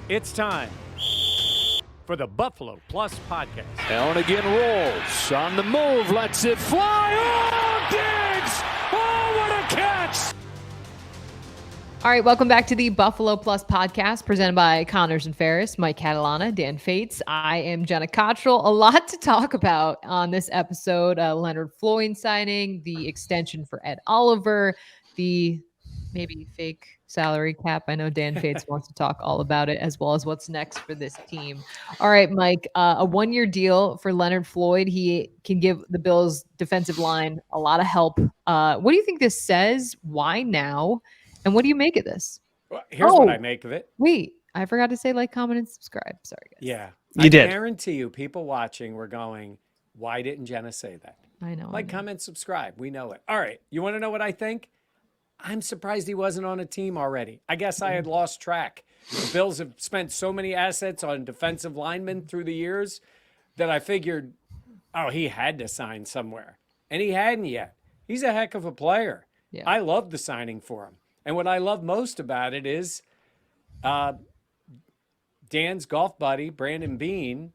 It's time for the Buffalo Plus podcast. Allen again rolls on the move, lets it fly. Oh, Diggs! Oh, what a catch! All right, welcome back to the Buffalo Plus podcast presented by Connors and Ferris, Mike Catalana, Dan Fates. I am Jenna Cottrell. A lot to talk about on this episode. Leonard Floyd signing, the extension for Ed Oliver, the maybe fake salary cap. I know Dan Fates wants to talk all about it, as well as what's next for this team. All right, Mike, a one-year deal for Leonard Floyd. He can give the Bills' defensive line a lot of help. What do you think this says? Why now? And what do you make of this? Well, here's what I make of it. Wait, I forgot to say like, comment, and subscribe. Sorry, guys. Yeah. You did. I guarantee you, people watching were going, why didn't Jenna say that? I know. Like, comment, subscribe. We know it. All right. You want to know what I think? I'm surprised he wasn't on a team already. I guess I had lost track. The Bills have spent so many assets on defensive linemen through the years that I figured, oh, he had to sign somewhere. And he hadn't yet. He's a heck of a player. Yeah. I love the signing for him. And what I love most about it is Dan's golf buddy, Brandon BEANE,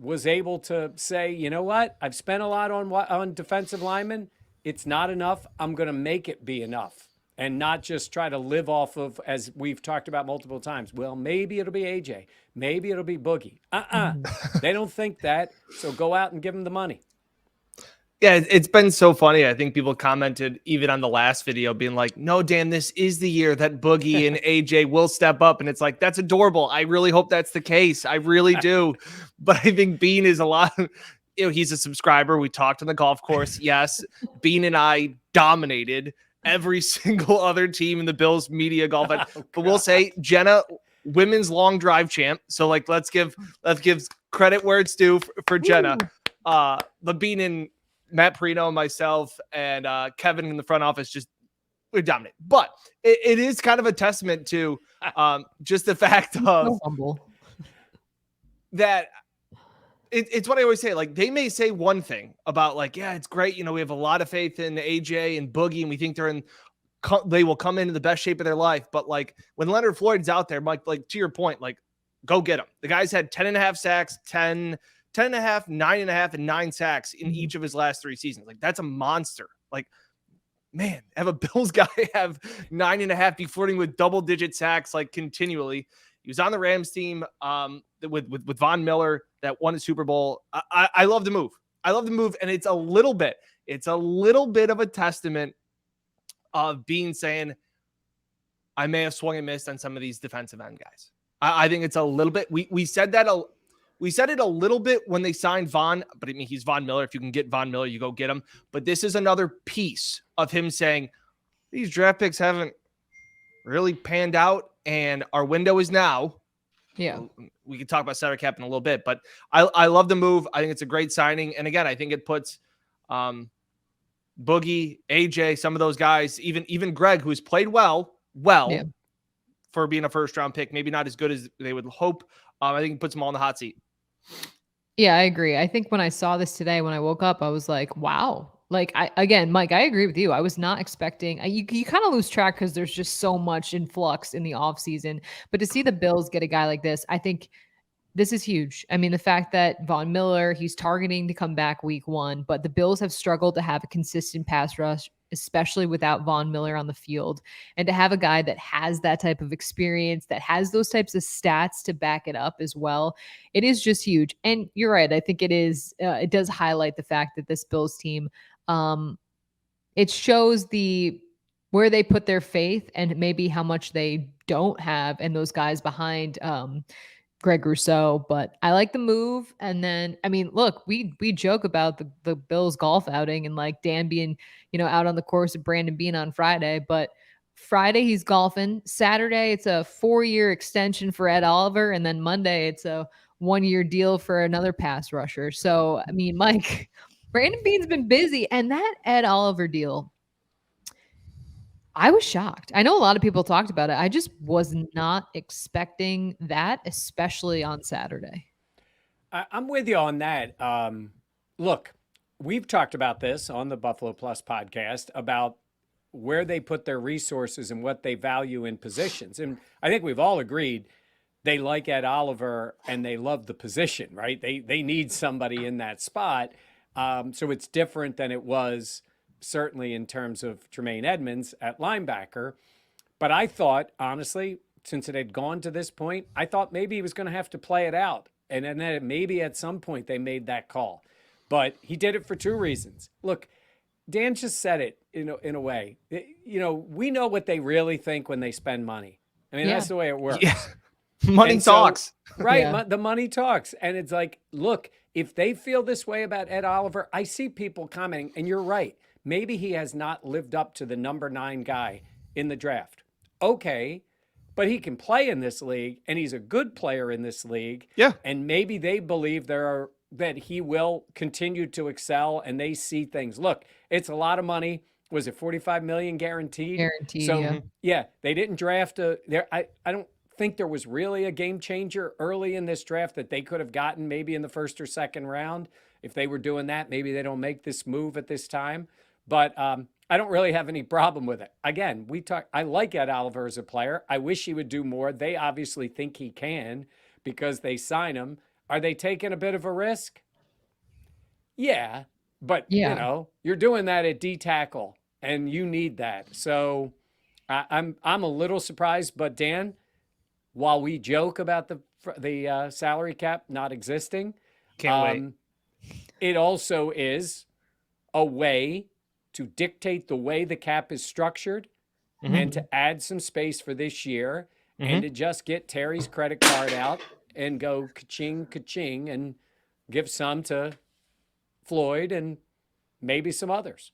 was able to say, you know what? I've spent a lot on defensive linemen. It's not enough. I'm going to make it be enough and not just try to live off of, as we've talked about multiple times. Well, maybe it'll be AJ. Maybe it'll be Boogie. They don't think that. So go out and give them the money. Yeah, it's been so funny. I think people commented even on the last video being like, no, Dan, this is the year that Boogie and AJ will step up. And it's like, that's adorable. I really hope that's the case. I really do. But I think BEANE is a lot. He's a subscriber. We talked on the golf course. Yes, BEANE and I dominated every single other team in the Bills media golf. But we'll say Jenna, women's long drive champ. So like, let's give credit where it's due for Jenna. The BEANE and Matt Perino and myself and Kevin in the front office we're dominant. But it is kind of a testament to just the fact of that. It's what I always say. Like, they may say one thing about like, yeah, it's great. You know, we have a lot of faith in AJ and Boogie, and we think they will come into the best shape of their life. But like when Leonard Floyd's out there, Mike, like to your point, like go get him. The guy's had 10.5 sacks, 10.5, 9.5, and 9 sacks in each of his last 3 seasons. Like, that's a monster. Like, man, have a Bills guy have 9.5, be flirting with double-digit sacks like continually. He was on the Rams team with Von Miller that won a Super Bowl. I love the move. I love the move, and it's a little bit of a testament of BEANE saying, I may have swung and missed on some of these defensive end guys. I think it's a little bit. We said that. We said it a little bit when they signed Von, but I mean, he's Von Miller. If you can get Von Miller, you go get him. But this is another piece of him saying these draft picks haven't really panned out, and our window is now. Yeah. We can talk about salary cap in a little bit, but I love the move. I think it's a great signing. And again, I think it puts Boogie, AJ, some of those guys, even Greg, who's played well for being a first round pick, maybe not as good as they would hope. I think it puts them all in the hot seat. Yeah, I agree. I think when I saw this today, when I woke up, I was like, wow. Like, again, Mike, I agree with you. I was not expecting, you kind of lose track because there's just so much influx in the offseason. But to see the Bills get a guy like this, I think this is huge. I mean, the fact that Von Miller, he's targeting to come back week 1, but the Bills have struggled to have a consistent pass rush, especially without Von Miller on the field. And to have a guy that has that type of experience, that has those types of stats to back it up as well, it is just huge. And you're right. I think it does highlight the fact that this Bills team, it shows where they put their faith and maybe how much they don't have and those guys behind Greg Rousseau. But I like the move. And then, I mean, look, we joke about the Bills golf outing and like Dan being, out on the course with Brandon BEANE on Friday, but Friday he's golfing. Saturday it's a 4-year extension for Ed Oliver, and then Monday it's a 1-year deal for another pass rusher. So I mean, Mike, Brandon BEANE's been busy, and that Ed Oliver deal, I was shocked. I know a lot of people talked about it. I just was not expecting that, especially on Saturday. I'm with you on that. Look, we've talked about this on the Buffalo Plus podcast about where they put their resources and what they value in positions. And I think we've all agreed they like Ed Oliver and they love the position, right? They need somebody in that spot. So it's different than it was certainly in terms of Tremaine Edmonds at linebacker. But I thought, honestly, since it had gone to this point, I thought maybe he was going to have to play it out. And then maybe at some point they made that call. But he did it for two reasons. Look, Dan just said it in a way. We know what they really think when they spend money. I mean, that's the way it works. Yeah. Money talks. Right. Yeah. The money talks. And it's like, look, if they feel this way about Ed Oliver, I see people commenting, and you're right. Maybe he has not lived up to the number 9 guy in the draft. Okay. But he can play in this league, and he's a good player in this league. Yeah. And maybe they believe that he will continue to excel, and they see things. Look, it's a lot of money. Was it $45 million guaranteed? Guaranteed, So, yeah. they didn't draft I don't think there was really a game changer early in this draft that they could have gotten maybe in the first or second round. If they were doing that, maybe they don't make this move at this time. But I don't really have any problem with it. Again, I like Ed Oliver as a player. I wish he would do more. They obviously think he can because they sign him. Are they taking a bit of a risk? Yeah, but you're doing that at D tackle, and you need that. So I'm a little surprised. But Dan, while we joke about the salary cap not existing, Can't wait. It also is a way to dictate the way the cap is structured and to add some space for this year and to just get Terry's credit card out and go ka-ching, ka-ching, and give some to Floyd and maybe some others.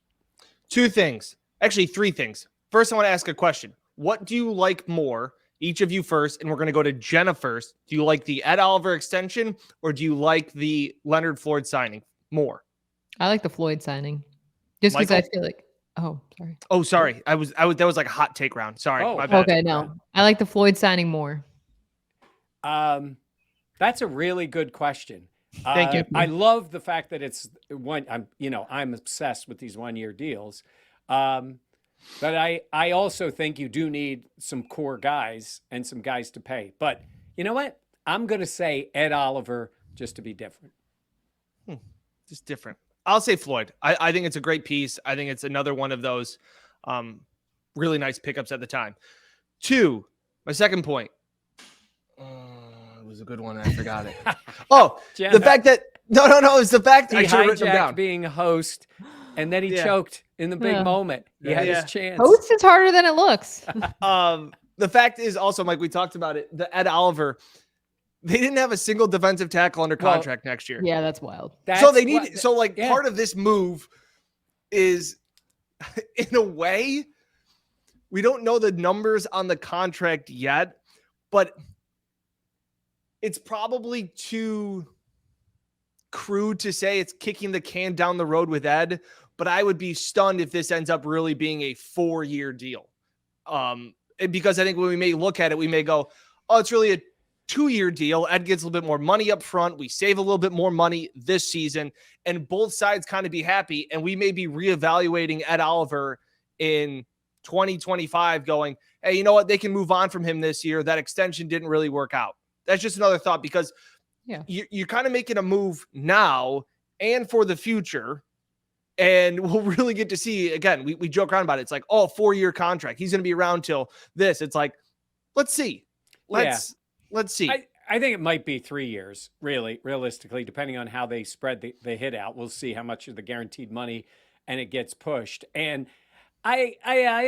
2 things. Actually, 3 things. First, I want to ask a question. What do you like more? Each of you first, and we're going to go to Jenna first. Do you like the Ed Oliver extension, or do you like the Leonard Floyd signing more? I like the Floyd signing. Just because I feel like, sorry. Oh, sorry. I was that was like a hot take round. Sorry. Oh, my bad. Okay, no. I like the Floyd signing more. That's a really good question. Thank you. I love the fact that it's one. I'm obsessed with these 1-year deals. But I also think you do need some core guys and some guys to pay. But you know what? I'm going to say Ed Oliver just to be different. Just different. I'll say Floyd. I think it's a great piece. I think it's another one of those really nice pickups at the time. 2, my second point. It was a good one. I forgot it. Oh, Jenna, the fact that no, it's the fact he I should have written them hijacked down. being a host, and then he choked in the big Yeah. moment. He had his chance. Host is harder than it looks. The fact is also, Mike, we talked about it. The Ed Oliver, they didn't have a single defensive tackle under contract next year. Yeah, that's wild. So they need part of this move is in a way, we don't know the numbers on the contract yet, but it's probably too crude to say it's kicking the can down the road with Ed, but I would be stunned if this ends up really being a 4-year deal. Because I think when we may look at it, we may go, oh, it's really a 2-year deal. Ed gets a little bit more money up front. We save a little bit more money this season, and both sides kind of be happy. And we may be reevaluating Ed Oliver in 2025 going, hey, you know what? They can move on from him this year. That extension didn't really work out. That's just another thought, because you're kind of making a move now and for the future. And we'll really get to see, again, we joke around about it. It's like, oh, 4-year contract. He's going to be around till this. It's like, let's see. Let's see. I think it might be 3 years, realistically, depending on how they spread the hit out. We'll see how much of the guaranteed money and it gets pushed. And I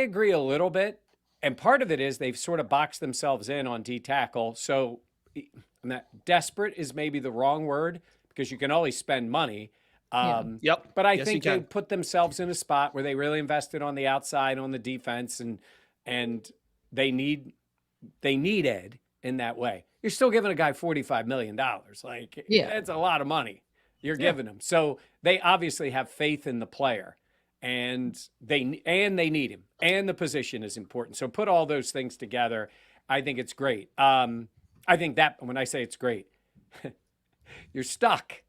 agree a little bit. And part of it is they've sort of boxed themselves in on D tackle. So desperate is maybe the wrong word, because you can always spend money. But I think they put themselves in a spot where they really invested on the outside, on the defense, and they need Ed in that way. You're still giving a guy $45 million. Like, that's a lot of money you're giving him. So they obviously have faith in the player, and they need him, and the position is important. So put all those things together. I think it's great. I think that when I say it's great, you're stuck.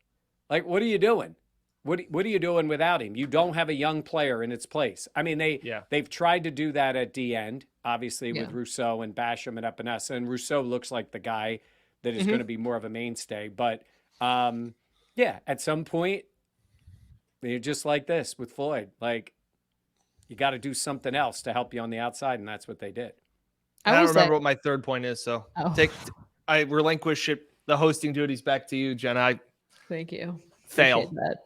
Like, what are you doing? What are you doing without him? You don't have a young player in its place. I mean, they've tried to do that at D end. obviously with Rousseau and Basham and Epinesa. And Rousseau looks like the guy that is going to be more of a mainstay. But yeah, at some point, you're just like this with Floyd. Like, you got to do something else to help you on the outside, and that's what they did. I don't remember what my third point is, so I relinquish the hosting duties back to you, Jenna. Thank you. Fail. That.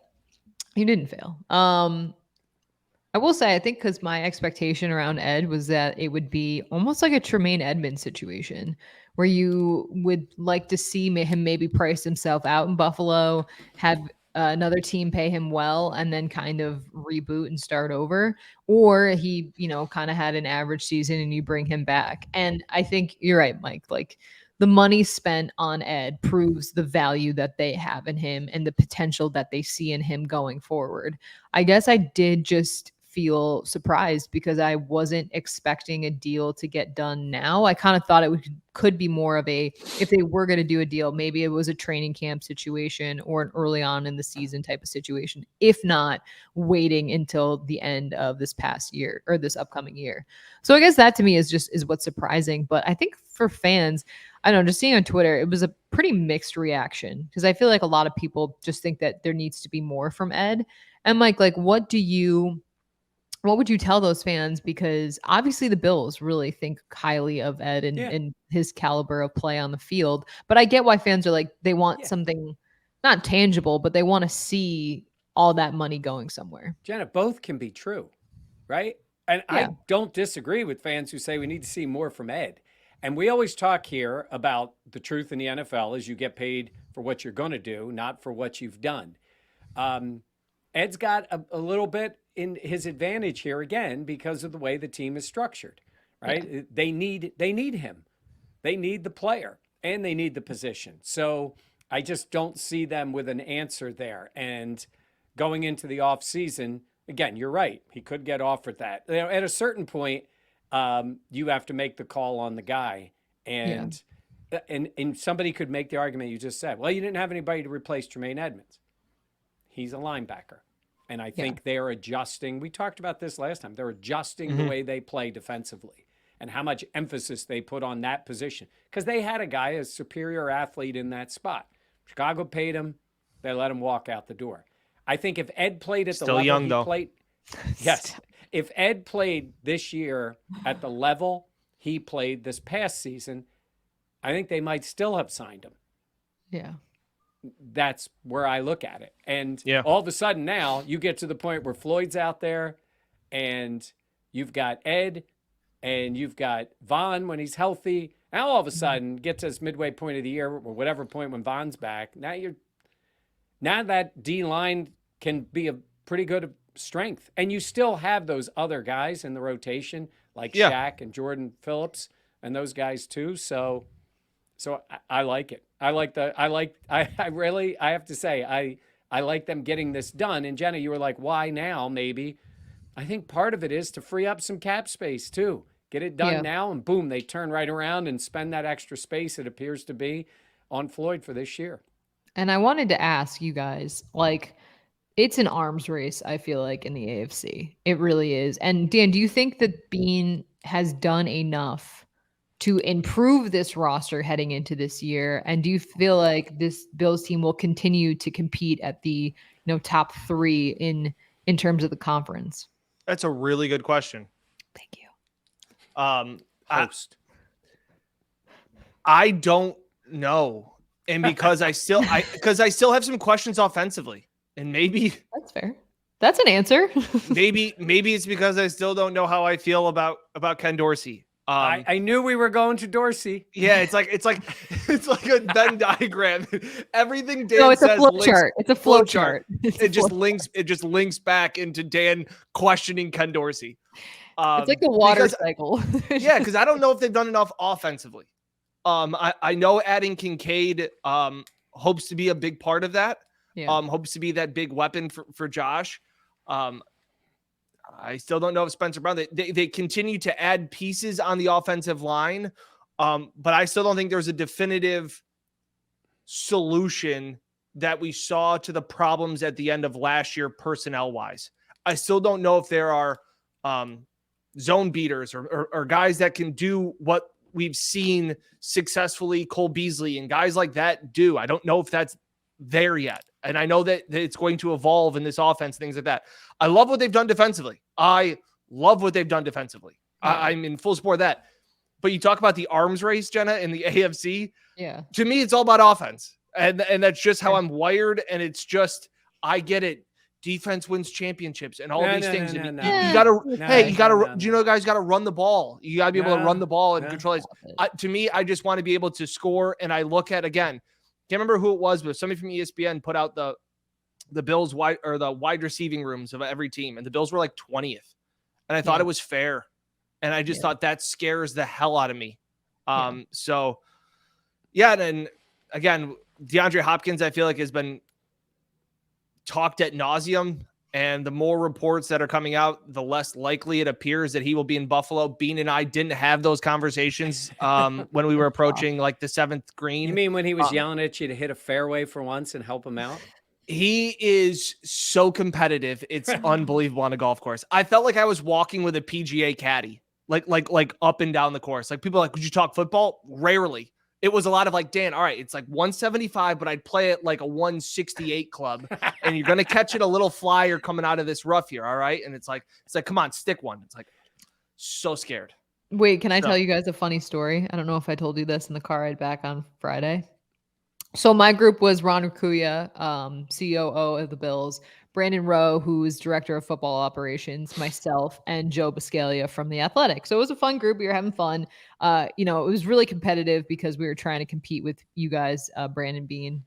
You didn't fail. I will say, I think because my expectation around Ed was that it would be almost like a Tremaine Edmonds situation where you would like to see him maybe price himself out in Buffalo, have another team pay him well, and then kind of reboot and start over. Or he, kind of had an average season and you bring him back. And I think you're right, Mike. Like, the money spent on Ed proves the value that they have in him and the potential that they see in him going forward. I guess I did just feel surprised because I wasn't expecting a deal to get done now. I kind of thought it could be more of if they were going to do a deal, maybe it was a training camp situation or an early on in the season type of situation. If not, waiting until the end of this past year or this upcoming year. So I guess that to me is what's surprising. But I think for fans, I don't know, just seeing on Twitter, it was a pretty mixed reaction because I feel like a lot of people just think that there needs to be more from Ed. And Mike, like, what would you tell those fans? Because obviously the Bills really think highly of Ed and his caliber of play on the field. But I get why fans are like, they want something not tangible, but they want to see all that money going somewhere. Jenna, both can be true, right? And I don't disagree with fans who say we need to see more from Ed. And we always talk here about the truth in the NFL is you get paid for what you're going to do, not for what you've done. Ed's got a little bit in his advantage here again because of the way the team is structured, right? Yeah. They need him. They need the player and they need the position. So I just don't see them with an answer there. And going into the offseason, again, you're right. He could get offered that. At a certain point, you have to make the call on the guy. And somebody could make the argument you just said, well, you didn't have anybody to replace Tremaine Edmonds. He's a linebacker. And I think they're adjusting. We talked about this last time. They're adjusting the way they play defensively and how much emphasis they put on that position. Because they had a guy, a superior athlete in that spot. Chicago paid him. They let him walk out the door. I think if Ed played at the level he played. Yes. If Ed played this year at the level he played this past season, I think they might still have signed him. Yeah. That's where I look at it. And all of a sudden now you get to the point where Floyd's out there and you've got Ed and you've got Vaughn when he's healthy. Now all of a sudden get to this midway point of the year or whatever point when Vaughn's back. Now that D line can be a pretty good strength. And you still have those other guys in the rotation like Shaq and Jordan Phillips and those guys too. So I like it. I have to say, I like them getting this done. And Jenna, you were like, why now? Maybe. I think part of it is to free up some cap space too. Get it done now and boom, they turn right around and spend that extra space it appears to be on Floyd for this year. And I wanted to ask you guys, like, it's an arms race, I feel like, in the AFC. It really is. And Dan, do you think that BEANE has done enough to improve this roster heading into this year? And do you feel like this Bills team will continue to compete at the top 3 in terms of the conference? That's a really good question. Thank you. I don't know. And because I still have some questions offensively. And maybe that's fair. That's an answer. maybe it's because I still don't know how I feel about Ken Dorsey. I knew we were going to Dorsey. Yeah, it's like a Venn diagram. Everything Dan it's says a flow chart. It's a flow chart. It just links back into Dan questioning Ken Dorsey. It's like a water cycle. Yeah, because I don't know if they've done enough offensively. I know adding Kincaid hopes to be a big part of that. Yeah. Hopes to be that big weapon for Josh. I still don't know if Spencer Brown, they continue to add pieces on the offensive line. But I still don't think there's a definitive solution that we saw to the problems at the end of last year, personnel wise. I still don't know if there are zone beaters or guys that can do what we've seen successfully Cole Beasley and guys like that do. I don't know if that's there yet. And I know that it's going to evolve in this offense, things like that. I love what they've done defensively. I'm in full support of that. But you talk about the arms race, Jenna, in the AFC. Yeah. To me, it's all about offense. And that's just how I'm wired. And it's just, I get it. Defense wins championships and all these things. You gotta, you know, guys got to run the ball. You got to be able to run the ball and control it. To me, I just want to be able to score. And I look at, again, can't remember who it was, but somebody from ESPN put out the Bills wide receiving rooms of every team. And the Bills were like 20th. And I thought it was fair. And I just thought that scares the hell out of me. So yeah. And again, DeAndre Hopkins, I feel like has been talked ad nauseum, and the more reports that are coming out, the less likely it appears that he will be in Buffalo. Bean and I didn't have those conversations when we were approaching like the 7th green. You mean when he was yelling at you to hit a fairway for once and help him out? He is so competitive. It's unbelievable on a golf course. I felt like I was walking with a PGA caddy, like up and down the course. Like people are like, would you talk football? Rarely. It was a lot of like, Dan, all right, it's like 175, but I'd play it like a 168 club, and you're going to catch it a little flyer coming out of this rough here, all right? And it's like, come on, stick one. It's like, so scared. Wait, can I tell you guys a funny story? I don't know if I told you this in the car ride back on Friday. So my group was Ron Raccuia, COO of the Bills, Brandon Rowe, who is director of football operations, myself, and Joe Biscaglia from The Athletic. So it was a fun group. We were having fun. It was really competitive because we were trying to compete with you guys, Brandon, Bean,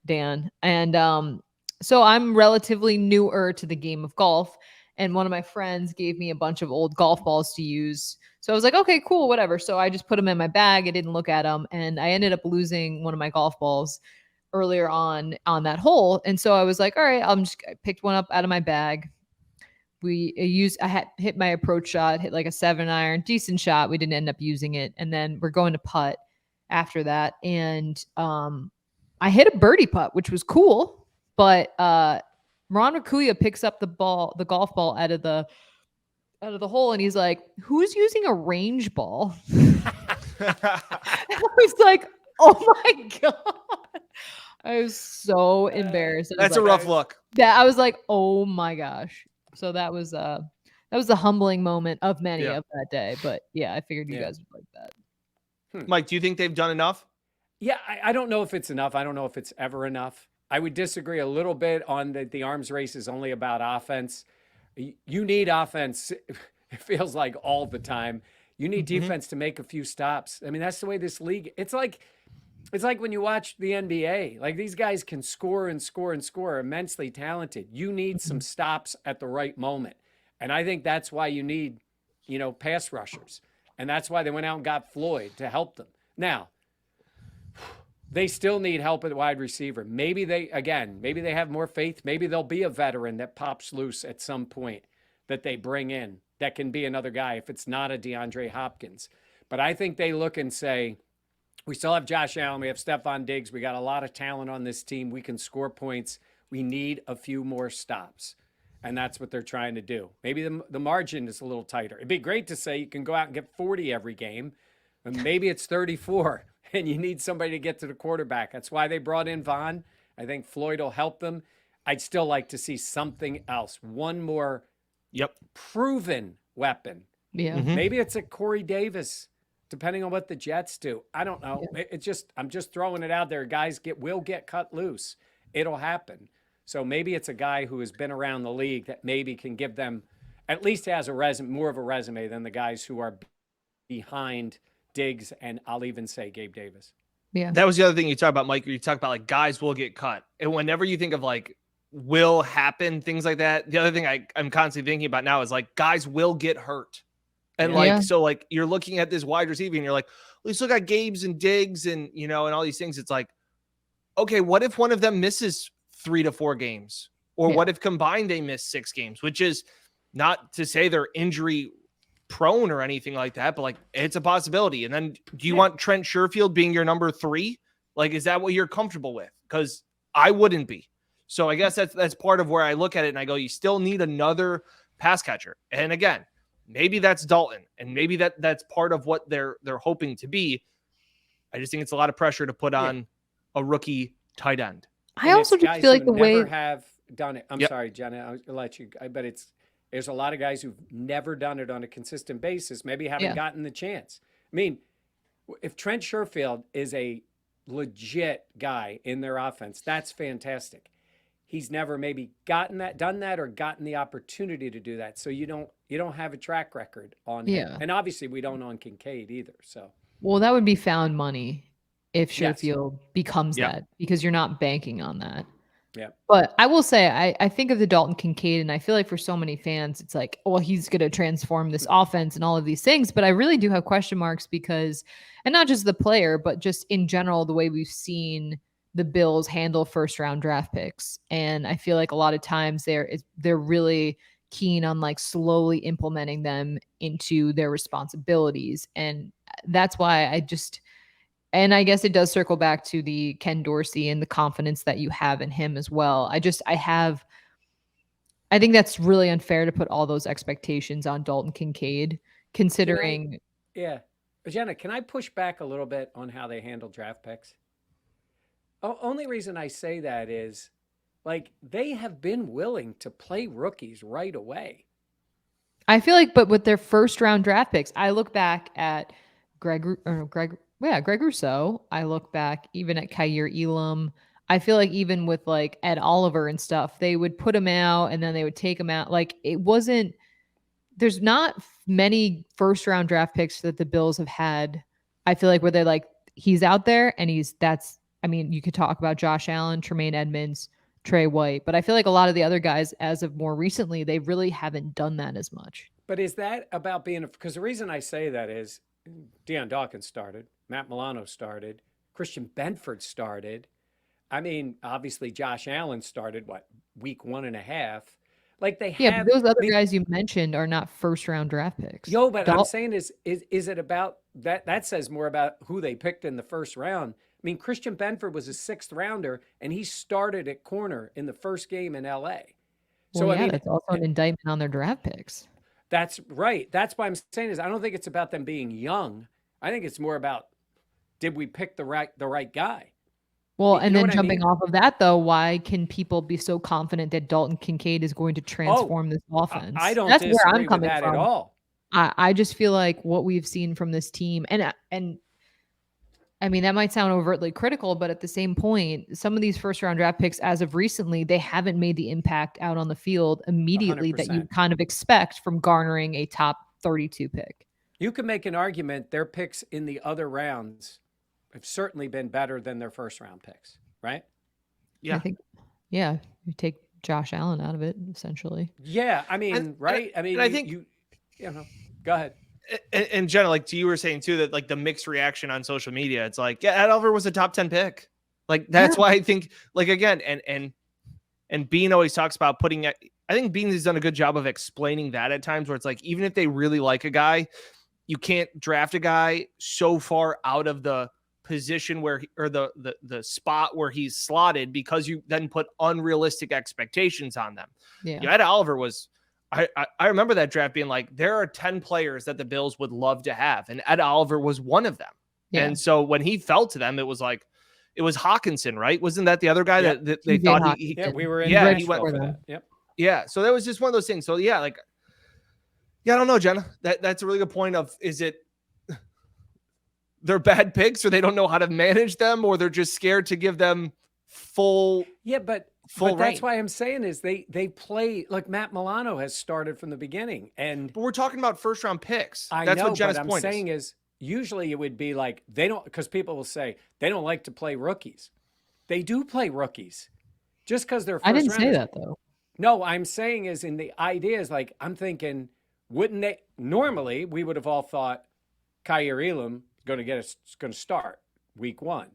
Dan. And so I'm relatively newer to the game of golf. And one of my friends gave me a bunch of old golf balls to use. So I was like, okay, cool, whatever. So I just put them in my bag. I didn't look at them. And I ended up losing one of my golf balls earlier on that hole. And so I was like, all right, I picked one up out of my bag. I had hit my approach shot, hit like a 7-iron, decent shot. We didn't end up using it. And then we're going to putt after that. And I hit a birdie putt, which was cool. But Ron Raccuia picks up the golf ball out of the hole, and he's like, who's using a range ball? I was like, oh my God. I was so embarrassed. That's a rough look. I was like, oh my gosh. So that was a humbling moment of many of that day. But yeah, I figured you guys would like that. Mike, do you think they've done enough? Yeah, I don't know if it's enough. I don't know if it's ever enough. I would disagree a little bit on the arms race is only about offense. You need offense. It feels like all the time. You need defense to make a few stops. I mean, that's the way this league. It's like when you watch the NBA. Like these guys can score and score and score. Immensely talented. You need some stops at the right moment, and I think that's why you need, pass rushers, and that's why they went out and got Floyd to help them. Now, they still need help at wide receiver. Maybe they have more faith. Maybe there'll be a veteran that pops loose at some point that they bring in that can be another guy if it's not a DeAndre Hopkins. But I think they look and say, we still have Josh Allen. We have Stephon Diggs. We got a lot of talent on this team. We can score points. We need a few more stops. And that's what they're trying to do. Maybe the margin is a little tighter. It'd be great to say you can go out and get 40 every game. And maybe it's 34. And you need somebody to get to the quarterback. That's why they brought in Vaughn. I think Floyd will help them. I'd still like to see something else. One more proven weapon. Yeah. Maybe it's a Corey Davis, depending on what the Jets do. I don't know. Yeah. I'm just throwing it out there. Guys will get cut loose. It'll happen. So maybe it's a guy who has been around the league that maybe can give them, at least has more of a resume than the guys who are behind Diggs, and I'll even say Gabe Davis. Yeah. That was the other thing you talk about, Mike. You talk about like guys will get cut. And whenever you think of like will happen, things like that, the other thing I'm constantly thinking about now is like guys will get hurt. And so like you're looking at this wide receiver and you're like, well, you still got Gabe's and Diggs and, and all these things. It's like, okay, what if one of them misses 3 to 4 games? Or what if combined they miss 6 games, which is not to say they're injury prone or anything like that, but like it's a possibility. And then do you want Trent Sherfield being your number 3? Like, is that what you're comfortable with? Because I wouldn't be. So I guess that's part of where I look at it and I go, you still need another pass catcher. And again, Maybe that's Dalton, and maybe that's part of what they're hoping to be. I just think it's a lot of pressure to put on a rookie tight end. I And also it's just guys feel like who the never way have done it. I'm Yep. sorry, Jenna. I'll let you. But there's a lot of guys who've never done it on a consistent basis. Maybe haven't Yeah. gotten the chance. I mean, if Trent Sherfield is a legit guy in their offense, that's fantastic. He's never maybe done that, or gotten the opportunity to do that. So you don't have a track record on him. Yeah. And obviously we don't on Kincaid either. So Well, that would be found money if Yes. Sherfield becomes Yeah. that, because you're not banking on that. yeah. But I will say, I think of the Dalton Kincaid, and I feel like for so many fans, it's like, well, he's going to transform this offense and all of these things. But I really do have question marks because, and not just the player, but just in general, the way we've seen the Bills handle first round draft picks. And I feel like a lot of times they're really keen on like slowly implementing them into their responsibilities. And that's why and I guess it does circle back to the Ken Dorsey and the confidence that you have in him as well. I think that's really unfair to put all those expectations on Dalton Kincaid, considering. Yeah. Jenna, can I push back a little bit on how they handle draft picks? Only reason I say that is, like, they have been willing to play rookies right away. I feel like, but with their first round draft picks, I look back at Greg Rousseau. I look back even at Kyer Elam. I feel like even with like Ed Oliver and stuff, they would put him out and then they would take him out. Like there's not many first round draft picks that the Bills have had. I feel like where they're like, he's out there and you could talk about Josh Allen, Tremaine Edmonds, Trey White, but I feel like a lot of the other guys, as of more recently, they really haven't done that as much. But is that about because the reason I say that is Deion Dawkins started, Matt Milano started, Christian Benford started. I mean, obviously Josh Allen started week 1.5. Like they have. But those other guys you mentioned are not first round draft picks. But I'm saying is it about that? That says more about who they picked in the first round. I mean, Christian Benford was a 6th rounder, and he started at corner in the first game in LA. So I mean, that's also an indictment on their draft picks. That's right. That's why I'm saying is I don't think it's about them being young. I think it's more about, did we pick the right guy? Well, and then jumping off of that, though, why can people be so confident that Dalton Kincaid is going to transform this offense? I don't That's disagree where I'm coming with that from at all. I just feel like what we've seen from this team, and I mean, that might sound overtly critical, but at the same point, some of these first round draft picks, as of recently, they haven't made the impact out on the field immediately 100%. that you kind of expect from garnering a top 32 pick. You can make an argument their picks in the other rounds have certainly been better than their first round picks, right? Yeah. I think, you take Josh Allen out of it, essentially. Yeah, I mean, right? I mean, I think you know, go ahead. And Jenna, like you were saying too, that like the mixed reaction on social media, it's like, Ed Oliver was a top 10 pick. Like that's why I think, like, again, and Bean always talks about I think Bean has done a good job of explaining that at times, where it's like, even if they really like a guy, you can't draft a guy so far out of the position or the spot where he's slotted, because you then put unrealistic expectations on them. Ed Oliver was, I remember that draft being like, there are 10 players that the Bills would love to have, and Ed Oliver was one of them. Yeah. And so when he fell to them, it was Hawkinson, right? Wasn't that the other guy that they thought he we were in he went for that. Yep. Yeah. So that was just one of those things. So I don't know, Jenna. That's a really good point of, is it they're bad picks, or they don't know how to manage them, or they're just scared to give them full that's why I'm saying is they play like Matt Milano has started from the beginning, but we're talking about first round picks. That's what Jenna's point is. I'm saying is usually it would be like they don't, because people will say they don't like to play rookies. They do play rookies just because they're first I didn't rounders. say that though. No, I'm saying is in the idea is like, I'm thinking, wouldn't they normally we would have all thought Kyer Elam going to start week 1.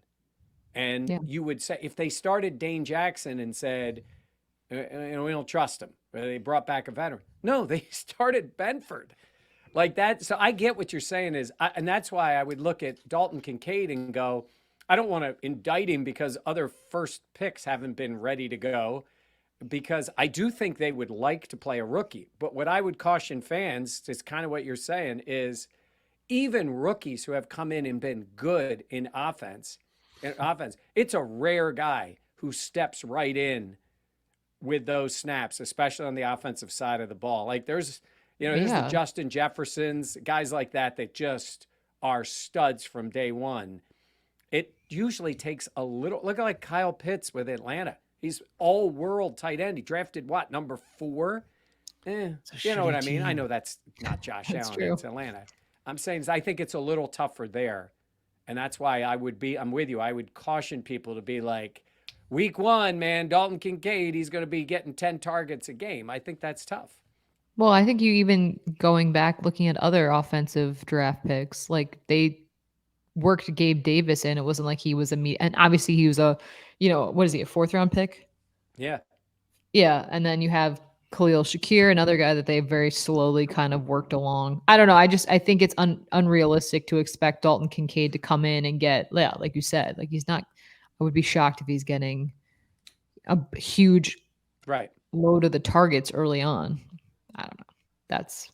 And you would say, if they started Dane Jackson and said, we don't trust him, they brought back a veteran. No, they started Benford like that. So I get what you're saying and that's why I would look at Dalton Kincaid and go, I don't want to indict him because other first picks haven't been ready to go. because I do think they would like to play a rookie. But what I would caution fans is kind of what you're saying is even rookies who have come in and been good in offense, it's a rare guy who steps right in with those snaps, especially on the offensive side of the ball. Like there's the Justin Jeffersons, guys like that just are studs from day one. It usually takes a little, look at like Kyle Pitts with Atlanta. He's all world tight end. He drafted what, number 4? You know what I mean? I know that's not Josh Allen. True. It's Atlanta. I'm saying I think it's a little tougher there. And that's why I'm with you. I would caution people to be like, week 1, man, Dalton Kincaid, he's going to be getting 10 targets a game. I think that's tough. Well, I think you even going back, looking at other offensive draft picks, like they worked Gabe Davis in. It wasn't like he was and obviously he was a 4th round pick? Yeah. Yeah. And then you have Khalil Shakir, another guy that they very slowly kind of worked along. I don't know. I think it's unrealistic to expect Dalton Kincaid to come in and get, like you said, like he's not, I would be shocked if he's getting a huge load of the targets early on. I don't know. That's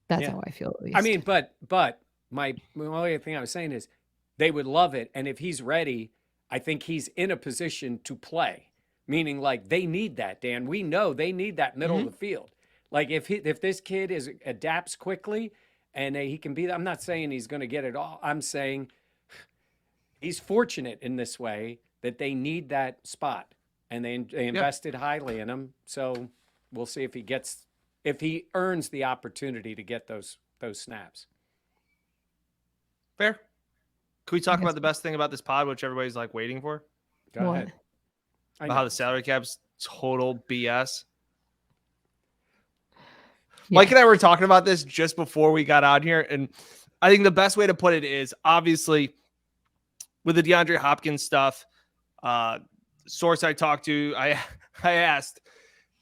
how I feel, at least. I mean, but my only thing I was saying is they would love it. And if he's ready, I think he's in a position to play, meaning like they need that, Dan. We know they need that middle of the field. Like if this kid adapts quickly and he can be, I'm not saying he's going to get it all. I'm saying he's fortunate in this way that they need that spot and they invested highly in him. So we'll see if he earns the opportunity to get those snaps. Fair. Can we talk about the best thing about this pod, which everybody's like waiting for? Go ahead. About how the salary cap's total BS. Yeah. Mike and I were talking about this just before we got out here, and I think the best way to put it is obviously with the DeAndre Hopkins stuff. Source I talked to, I asked,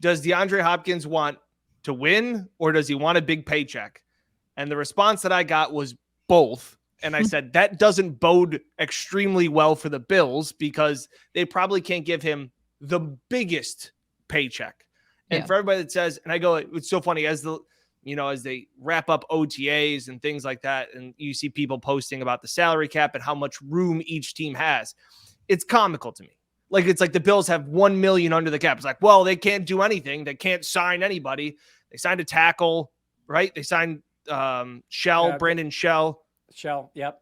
does DeAndre Hopkins want to win or does he want a big paycheck? And the response that I got was both. And I said, that doesn't bode extremely well for the Bills because they probably can't give him the biggest paycheck. And for everybody that says, and I go, it's so funny as they wrap up OTAs and things like that. And you see people posting about the salary cap and how much room each team has. It's comical to me. Like, it's like the Bills have $1 million under the cap. It's like, well, they can't do anything. They can't sign anybody. They signed a tackle, right? They signed Brandon Shell. Yep.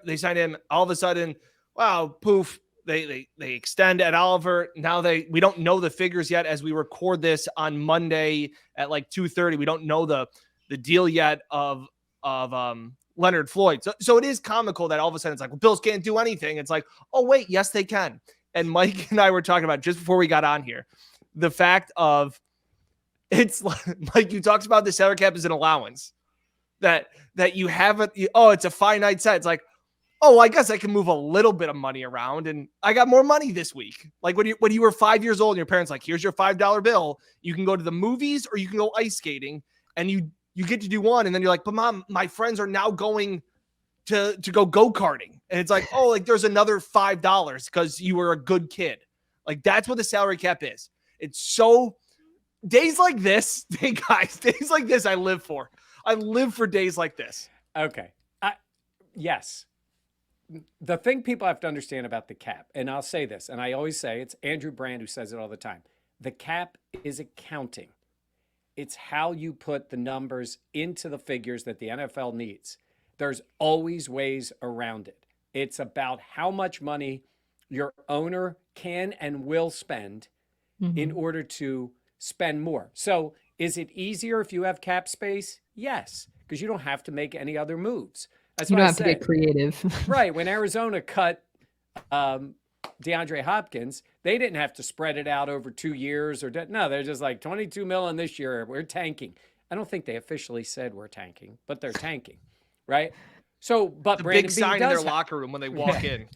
They signed him. All of a sudden, wow, poof. They extend Ed Oliver. Now we don't know the figures yet as we record this on Monday at like 2:30. We don't know the deal yet of Leonard Floyd. So it is comical that all of a sudden it's like, well, Bills can't do anything. It's like, oh wait, yes they can. And Mike and I were talking about just before we got on here, the fact of it's like you talked about the salary cap as an allowance that you haven't. It's a finite set. It's like, oh, I guess I can move a little bit of money around and I got more money this week. Like when you were 5 years old and your parents like, here's your $5 bill. You can go to the movies or you can go ice skating and you get to do one. And then you're like, but mom, my friends are now going to go-karting. And it's like, oh, like there's another $5 because you were a good kid. Like that's what the salary cap is. It's so days like this, days like this I live for. I live for days like this. Okay. Yes. The thing people have to understand about the cap, and I'll say this, and I always say, it's Andrew Brand who says it all the time. The cap is accounting. It's how you put the numbers into the figures that the NFL needs. There's always ways around it. It's about how much money your owner can and will spend in order to spend more. So is it easier if you have cap space? Yes, because you don't have to make any other moves. That's you what don't I have say. to get creative. Right. When Arizona cut DeAndre Hopkins, they didn't have to spread it out over 2 years no, they're just like 22 million this year. We're tanking. I don't think they officially said we're tanking, but they're tanking. Right. So, but the Brandon big Beane sign in their does locker room when they walk in.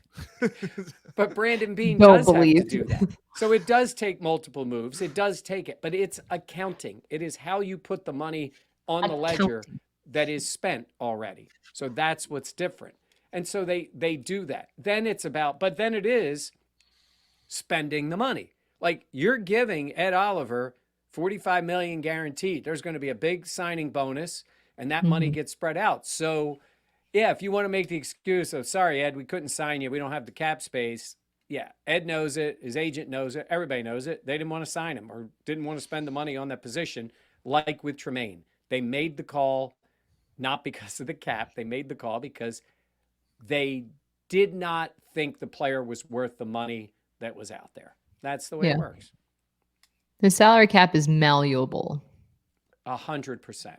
But Brandon Beane Don't does believe. have to do that. So it does take multiple moves. It does take it, but it's accounting. It is how you put the money on the ledger that is spent already. So that's what's different. And so they do that. Then it's about, but then it is spending the money. Like, you're giving Ed Oliver $45 million guaranteed. There's going to be a big signing bonus, and that money gets spread out. So, yeah, if you want to make the excuse of, sorry, Ed, we couldn't sign you, we don't have the cap space. Yeah, Ed knows it. His agent knows it. Everybody knows it. They didn't want to sign him or didn't want to spend the money on that position, like with Tremaine. They made the call not because of the cap. They made the call because they did not think the player was worth the money that was out there. That's the way it works. The salary cap is malleable. 100%.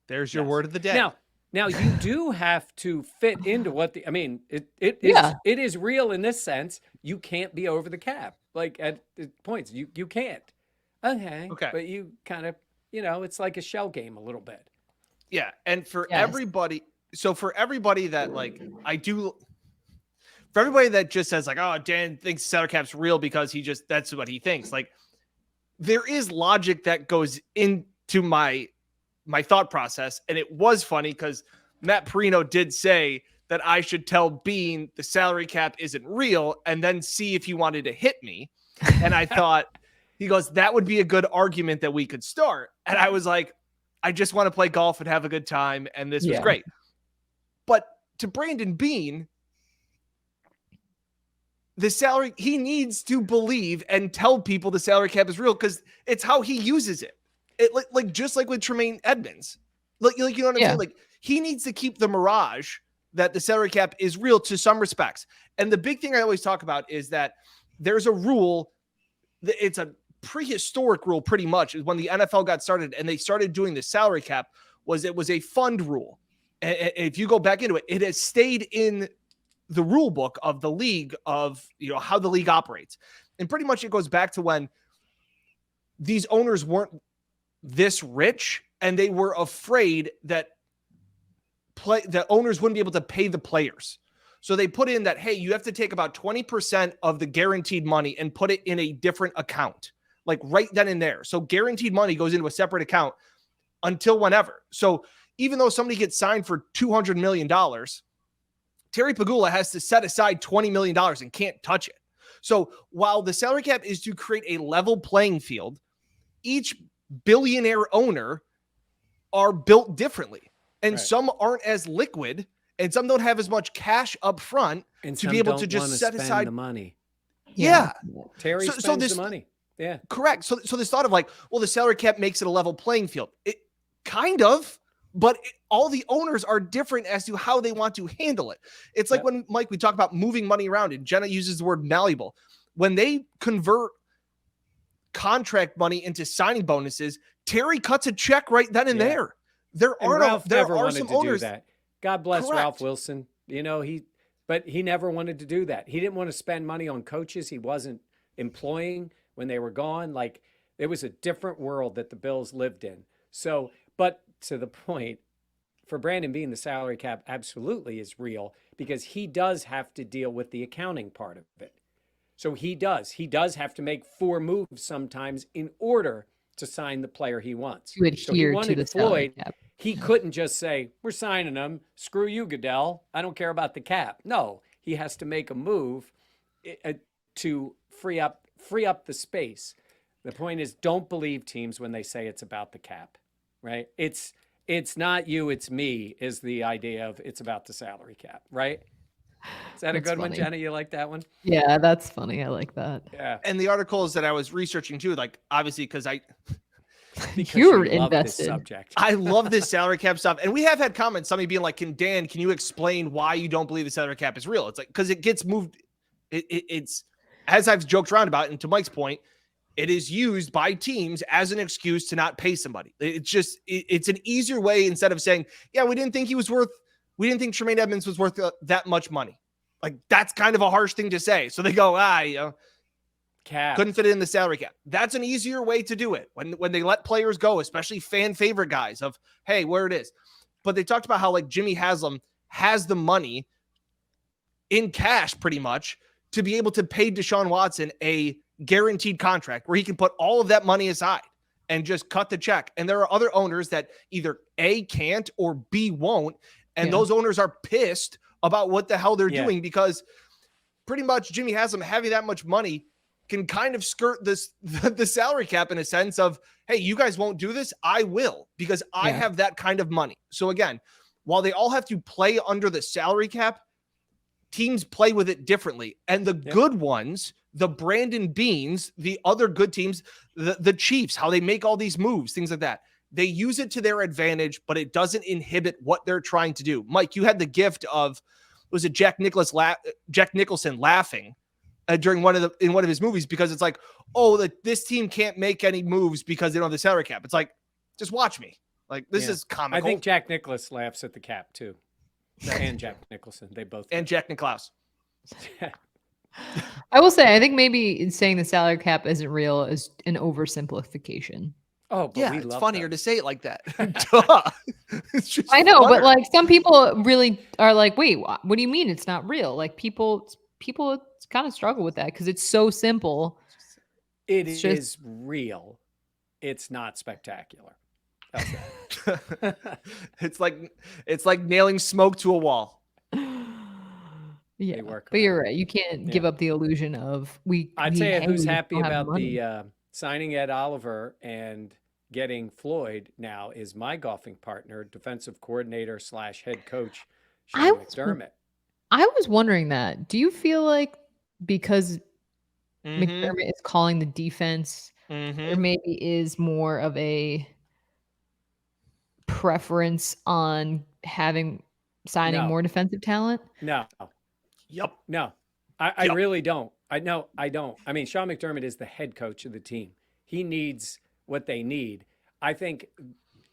There's your word of the day. Now you do have to fit into what it is real in this sense. You can't be over the cap. Like at points, you can't. Okay. But you kind of, it's like a shell game a little bit. Yeah. And for everybody, for everybody that for everybody that just says like, oh, Dan thinks salary cap's real because that's what he thinks. Like, there is logic that goes into my thought process. And it was funny because Matt Perino did say that I should tell Bean the salary cap isn't real and then see if he wanted to hit me. And I thought, he goes, that would be a good argument that we could start. And I was like, I just want to play golf and have a good time. And this was great. But to Brandon Bean, the salary, he needs to believe and tell people the salary cap is real because it's how he uses it. Like just like with Tremaine Edmonds, like you know what I'm saying? Like, he needs to keep the mirage that the salary cap is real to some respects. And the big thing I always talk about is that there's a rule. It's a prehistoric rule, pretty much, is when the NFL got started and they started doing the salary cap. It was a fund rule. And if you go back into it, it has stayed in the rule book of the league of how the league operates. And pretty much it goes back to when these owners weren't this rich and they were afraid that the owners wouldn't be able to pay the players. So they put in that, hey, you have to take about 20% of the guaranteed money and put it in a different account, like right then and there. So guaranteed money goes into a separate account until whenever. So even though somebody gets signed for $200 million, Terry Pagula has to set aside $20 million and can't touch it. So while the salary cap is to create a level playing field, each billionaire owner are built differently. And some aren't as liquid, and some don't have as much cash up front to be able to just set aside the money. Yeah. Terry spends the money. Yeah. Correct. So this thought of like, well, the salary cap makes it a level playing field. It kind of, but all the owners are different as to how they want to handle it. It's like when, Mike, we talk about moving money around, and Jenna uses the word malleable. When they convert contract money into signing bonuses, Terry cuts a check right then and there. Ralph never wanted some to owners. Do that. God bless Correct. Ralph Wilson. But he never wanted to do that. He didn't want to spend money on coaches he wasn't employing when they were gone. Like, it was a different world that the Bills lived in. So, but to the point, for Brandon Beane, the salary cap absolutely is real because he does have to deal with the accounting part of it. So he does have to make 4 moves sometimes in order to sign the player he wants. To adhere to the salary cap. He couldn't just say, we're signing him. Screw you, Goodell. I don't care about the cap. No, he has to make a move to free up the space. The point is, don't believe teams when they say it's about the cap, right? It's not you, it's me is the idea of it's about the salary cap, right? Is that a good one, Jenna? You like that one? Yeah, that's funny. I like that. Yeah. And the articles that I was researching too, like obviously because you were invested. Subject. I love this salary cap stuff. And we have had comments, somebody being like, can you explain why you don't believe the salary cap is real? It's like, because it gets moved. It's, as I've joked around about, and to Mike's point, it is used by teams as an excuse to not pay somebody. It's an easier way instead of saying, yeah, we didn't think Tremaine Edmonds was worth that much money. Like, that's kind of a harsh thing to say. So they go, cap. Couldn't fit it in the salary cap. That's an easier way to do it when they let players go, especially fan favorite guys of, hey, where it is. But they talked about how like Jimmy Haslam has the money in cash pretty much to be able to pay Deshaun Watson a guaranteed contract where he can put all of that money aside and just cut the check. And there are other owners that either A, can't, or B, won't. And those owners are pissed about what the hell they're doing because pretty much Jimmy Haslam having that much money can kind of skirt the salary cap in a sense of, hey, you guys won't do this. I will, because I have that kind of money. So again, while they all have to play under the salary cap, teams play with it differently. And the good ones, the Brandon Beanes, the other good teams, the Chiefs, how they make all these moves, things like that. They use it to their advantage, but it doesn't inhibit what they're trying to do. Mike, you had the gift of, was it Jack Nicholson laughing during one of his movies, because it's like, oh, this team can't make any moves because they don't have the salary cap. It's like, just watch me. Like, this is comical. I think Jack Nicklaus laughs at the cap too. And Jack Nicholson, they both. And Jack Nicklaus. I will say, I think maybe saying the salary cap isn't real is an oversimplification. Oh, but yeah, we it's love funnier those. to say it like that. Duh. It's just I know, funner. but like some people really are like, wait, what do you mean it's not real? Like people kind of struggle with that because it's so simple. It's just real. It's not spectacular. How's that? it's like nailing smoke to a wall. Yeah, work but you're around right. You can't give up the illusion of I'd say who's we happy don't have about money. the signing Ed Oliver and getting Floyd now is my golfing partner, defensive coordinator / head coach, Sean McDermott. I was wondering that. Do you feel like because McDermott is calling the defense, there maybe is more of a preference on signing more defensive talent? No. Yep. No. I really don't. I don't. I mean, Sean McDermott is the head coach of the team. He needs what they need. I think,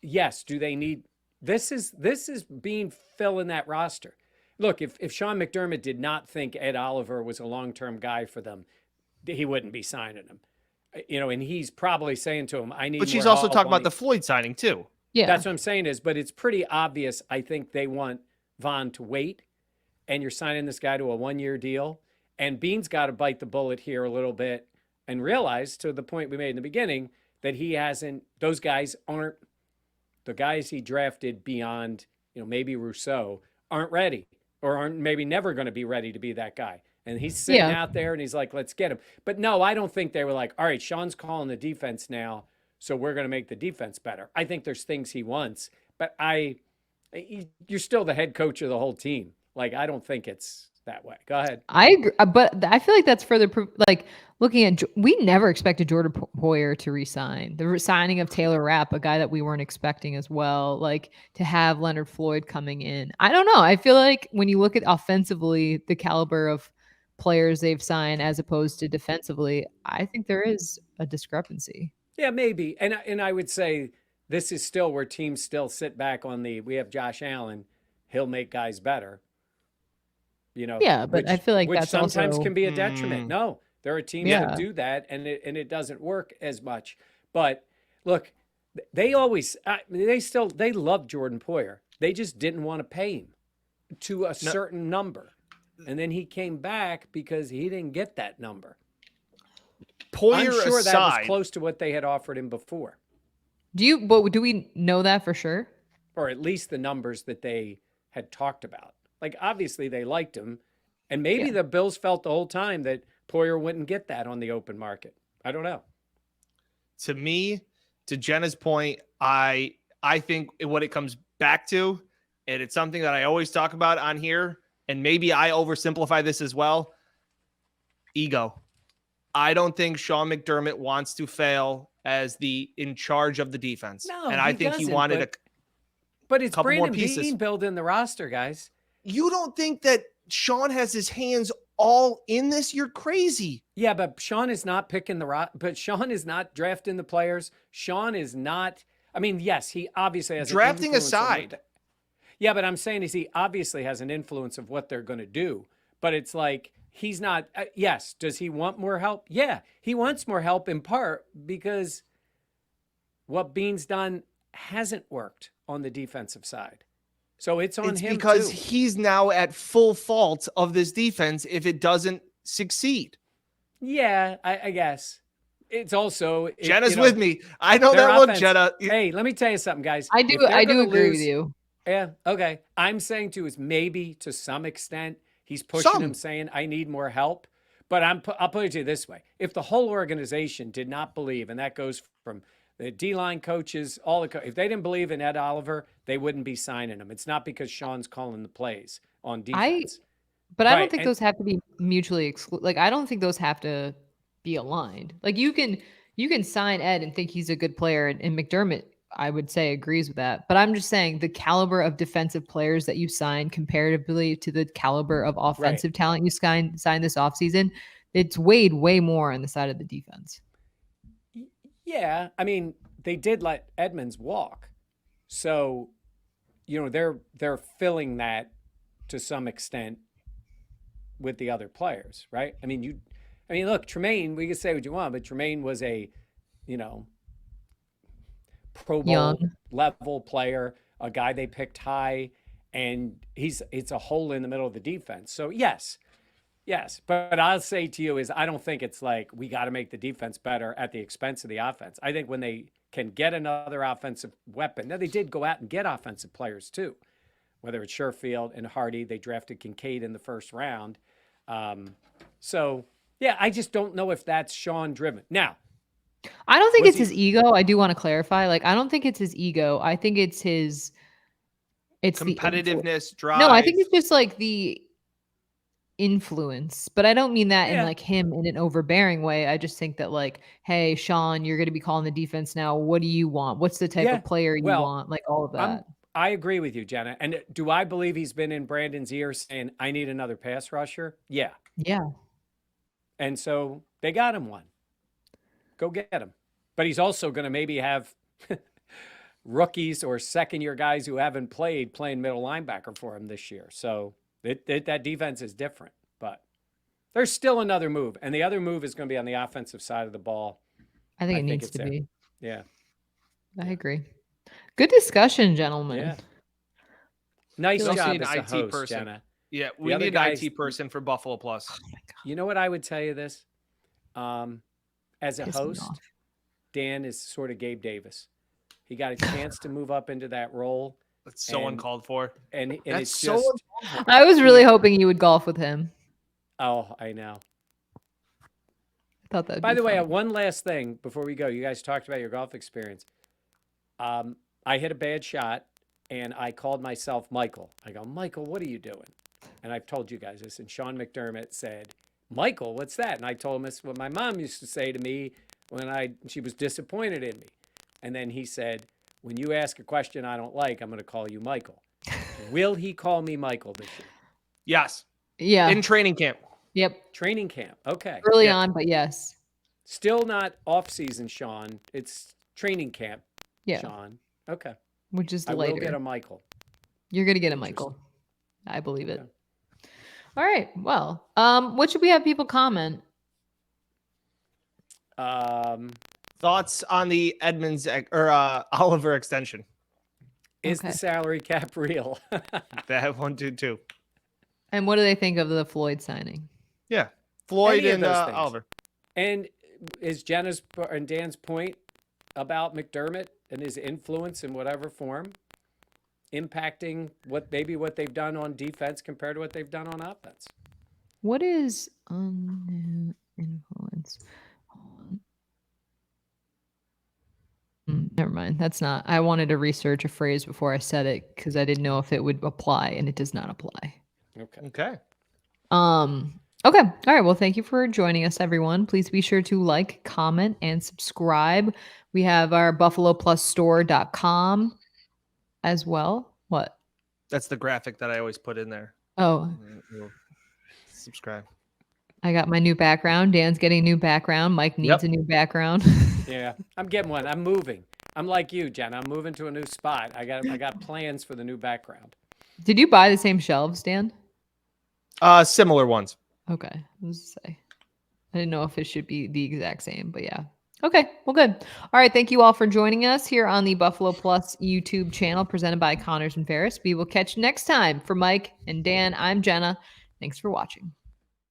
yes, do they need this is being filling that roster. Look, if Sean McDermott did not think Ed Oliver was a long-term guy for them, he wouldn't be signing him. And he's probably saying to him, I need But she's more also help talking on about the Floyd signing too. Yeah. That's what I'm saying but it's pretty obvious. I think they want Von to wait, and you're signing this guy to a 1-year deal. And Beane's got to bite the bullet here a little bit and realize, to the point we made in the beginning, that those guys aren't the guys he drafted beyond, maybe Rousseau, aren't ready or aren't maybe never going to be ready to be that guy. And he's sitting out there and he's like, let's get him. But no, I don't think they were like, all right, Sean's calling the defense now, so we're going to make the defense better. I think there's things he wants, but you're still the head coach of the whole team. Like, I don't think it's that way. Go ahead. I agree, but I feel like that's further like looking at. We never expected Jordan Poyer to resign. The signing of Taylor Rapp, a guy that we weren't expecting as well. Like to have Leonard Floyd coming in. I don't know. I feel like when you look at offensively, the caliber of players they've signed as opposed to defensively, I think there is a discrepancy. Yeah, maybe. And I would say this is still where teams still sit back on we have Josh Allen. He'll make guys better. Yeah, but I feel like which that's sometimes also, can be a detriment. No, there are teams that do that, and it doesn't work as much. But look, they always they love Jordan Poyer. They just didn't want to pay him to a certain number, and then he came back because he didn't get that number. Poyer I'm sure aside, that was close to what they had offered him before. Do we know that for sure? Or at least the numbers that they had talked about. Like, obviously they liked him, and maybe the Bills felt the whole time that Poyer wouldn't get that on the open market. I don't know. To me, to Jenna's point, I think what it comes back to, and it's something that I always talk about on here, and maybe I oversimplify this as well, ego. I don't think Sean McDermott wants to fail as in charge of the defense. No, and I think he wanted but it's couple more Brandon pieces. Beane building the roster, guys. You don't think that Sean has his hands all in this? You're crazy. Yeah, but Sean is not picking but Sean is not drafting the players. Sean is not. I mean, yes, he obviously has drafting aside. Yeah, but I'm saying he obviously has an influence of what they're going to do. But it's like he's not. Yes, does he want more help? Yeah, he wants more help in part because what Beane's done hasn't worked on the defensive side. So it's on him because too. He's now at full fault of this defense if it doesn't succeed. Yeah, I guess. It's also Jenna's with me. I know that look, Jenna. Hey, let me tell you something, guys. I do agree with you. Yeah, okay. I'm saying too is maybe to some extent he's pushing him, saying I need more help. But I'll put it to you this way: if the whole organization did not believe, and that goes from the D-line coaches, if they didn't believe in Ed Oliver, they wouldn't be signing him. It's not because Sean's calling the plays on defense. But I Right, don't think and- those have to be mutually exclusive. Like, I don't think those have to be aligned. Like, you can sign Ed and think he's a good player, and McDermott, I would say, agrees with that. But I'm just saying the caliber of defensive players that you sign comparatively to the caliber of offensive talent you sign this offseason, it's weighed way more on the side of the defense. Yeah, I mean, they did let Edmonds walk, so they're filling that to some extent with the other players, right? I mean, look, Tremaine. We can say what you want, but Tremaine was a, Pro Bowl level player, a guy they picked high, and it's a hole in the middle of the defense. So yes. But I'll say to you is I don't think it's like we got to make the defense better at the expense of the offense. I think when they can get another offensive weapon, now they did go out and get offensive players too, whether it's Sherfield and Hardy. They drafted Kincaid in the first round. So yeah, I just don't know if that's Sean driven. Now, I don't think it's his ego. I do want to clarify. Like, I don't think it's his ego. I think it's competitiveness, drive. No, I think it's just like the influence, but I don't mean that in like him in an overbearing way. I just think that like, hey, Sean, you're going to be calling the defense now. What do you want? What's the type of player you want? Like all of that. I agree with you, Jenna. And do I believe he's been in Brandon's ear saying, I need another pass rusher? Yeah. Yeah. And so they got him one. Go get him. But he's also going to maybe have rookies or second-year guys who haven't playing middle linebacker for him this year. So that defense is different. But there's still another move. And the other move is going to be on the offensive side of the ball. I think it needs to be. Yeah. I agree. Good discussion, gentlemen. Yeah. Nice We also job need as an a IT host, person. Jenna. Yeah, The we other need guys- an IT person for Buffalo Plus. Oh my God. You know what I would tell you this? As a Piss me host, off. Dan is sort of Gabe Davis. He got a chance to move up into that role. That's so And- uncalled for. And That's it's so just, uncalled for. I was really hoping you would golf with him. oh, I know. I thought that. By the way, one last thing before we go. You guys talked about your golf experience. I hit a bad shot, and I called myself Michael. I go, Michael, what are you doing? And I've told you guys this. And Sean McDermott said, Michael, what's that? And I told him it's what my mom used to say to me when she was disappointed in me. And then he said, when you ask a question I don't like, I'm going to call you Michael. Will he call me Michael this year? Yes. Yeah. In training camp. Yep. Training camp. Okay. Early Yeah. on, but yes. Still not off season, Sean. It's training camp, Yeah. Sean. Okay. Which is I later. will get a Michael. You're gonna get a Michael. I believe it. All right. Well, what should we have people comment? Thoughts on the Edmonds or Oliver extension? Is Okay. the salary cap real? That one, too. And what do they think of the Floyd signing? Yeah. Floyd Any of and those things. Oliver. And is Jenna's and Dan's point about McDermott and his influence in whatever form impacting what they've done on defense compared to what they've done on offense? What is undue influence? Never mind. That's not. I wanted to research a phrase before I said it because I didn't know if it would apply, and it does not apply. Okay. Okay. All right. Well, thank you for joining us, everyone. Please be sure to like, comment, and subscribe. We have our buffaloplusstore.com as well. What? That's the graphic that I always put in there. Oh, Subscribe. I got my new background. Dan's getting a new background. Mike needs a new background. Yeah, I'm getting one. I'm moving. I'm like you, Jenna. I'm moving to a new spot. I got plans for the new background. Did you buy the same shelves, Dan? Similar ones. Okay. I was gonna say. I didn't know if it should be the exact same, but yeah. Okay. Well, good. All right. Thank you all for joining us here on the Buffalo Plus YouTube channel presented by Connors and Ferris. We will catch you next time. For Mike and Dan, I'm Jenna. Thanks for watching.